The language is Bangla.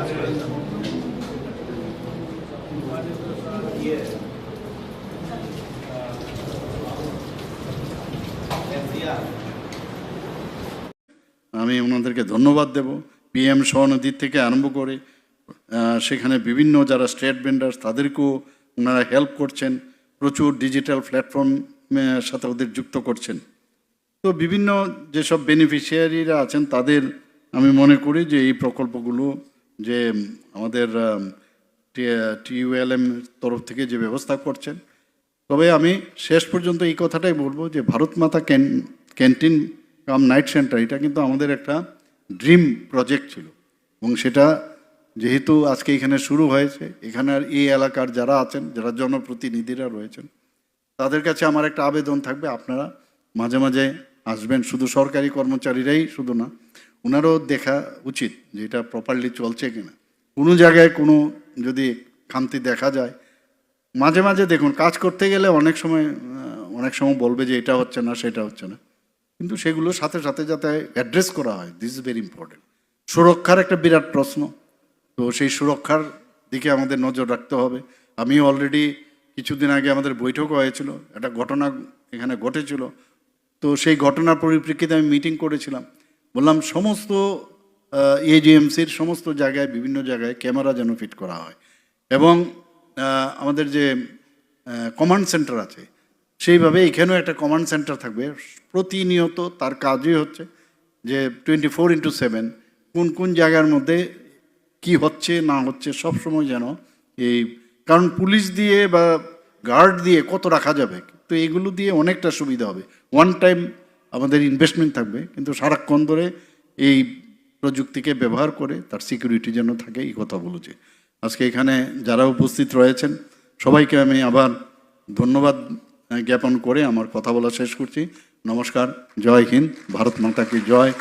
আমি ওনাদেরকে ধন্যবাদ দেব। পিএম স্বনিধি থেকে আরম্ভ করে সেখানে বিভিন্ন যারা স্টেট ভেন্ডার্স তাদেরকেও ওনারা হেল্প করছেন, প্রচুর ডিজিটাল প্ল্যাটফর্মের সাথে ওদের যুক্ত করছেন। তো বিভিন্ন যেসব বেনিফিশিয়ারিরা আছেন তাদের আমি মনে করি যে এই প্রকল্পগুলো যে আমাদের TULM তরফ থেকে যে ব্যবস্থা করছেন। তবে আমি শেষ পর্যন্ত এই কথাটাই বলবো যে ভারত মাতা ক্যান্টিন কাম নাইট সেন্টার এটা কিন্তু আমাদের একটা ড্রিম প্রজেক্ট ছিল, এবং সেটা যেহেতু আজকে এখানে শুরু হয়েছে, এখানে আর এই এলাকার যারা আছেন, যারা জনপ্রতিনিধিরা রয়েছেন, তাদের কাছে আমার একটা আবেদন থাকবে, আপনারা মাঝে মাঝে আসবেন। শুধু সরকারি কর্মচারীরাই শুধু না, ওনারও দেখা উচিত যে এটা প্রপারলি চলছে কিনা। কোনো জায়গায় কোনো যদি খামতি দেখা যায়, মাঝে মাঝে দেখুন, কাজ করতে গেলে অনেক সময় বলবে যে এটা হচ্ছে না সেটা হচ্ছে না, কিন্তু সেগুলো সাথে সাথে যাতে অ্যাড্রেস করা হয়, দিস ইজ ভেরি ইম্পর্টেন্ট। সুরক্ষার একটা বিরাট প্রশ্ন, তো সেই সুরক্ষার দিকে আমাদের নজর রাখতে হবে। আমি অলরেডি কিছুদিন আগে আমাদের বৈঠক হয়েছিল, একটা ঘটনা এখানে ঘটেছিল, তো সেই ঘটনার পরিপ্রেক্ষিতে আমি মিটিং করেছিলাম, বললাম সমস্ত AGMCর সমস্ত জায়গায় বিভিন্ন জায়গায় ক্যামেরা যেন ফিট করা হয়, এবং আমাদের যে কমান্ড সেন্টার আছে সেইভাবে এখানেও একটা কমান্ড সেন্টার থাকবে। প্রতিনিয়ত তার কাজই হচ্ছে যে 24/7 কোন কোন জায়গার মধ্যে কি হচ্ছে না হচ্ছে সব সময় যেন এই, কারণ পুলিশ দিয়ে বা গার্ড দিয়ে কত রাখা যাবে, তো এগুলো দিয়ে অনেকটা সুবিধা হবে। ওয়ান টাইম আমাদের ইনভেস্টমেন্ট থাকবে, কিন্তু সারাক্ষণ ধরে এই প্রযুক্তিকে ব্যবহার করে তার সিকিউরিটি যেন থাকে, এই কথা বলেছে। আজকে এখানে যারা উপস্থিত রয়েছেন সবাইকে আমি আবার ধন্যবাদ জ্ঞাপন করে আমার কথা বলা শেষ করছি। নমস্কার, জয় হিন্দ, ভারত মাতা কি জয়।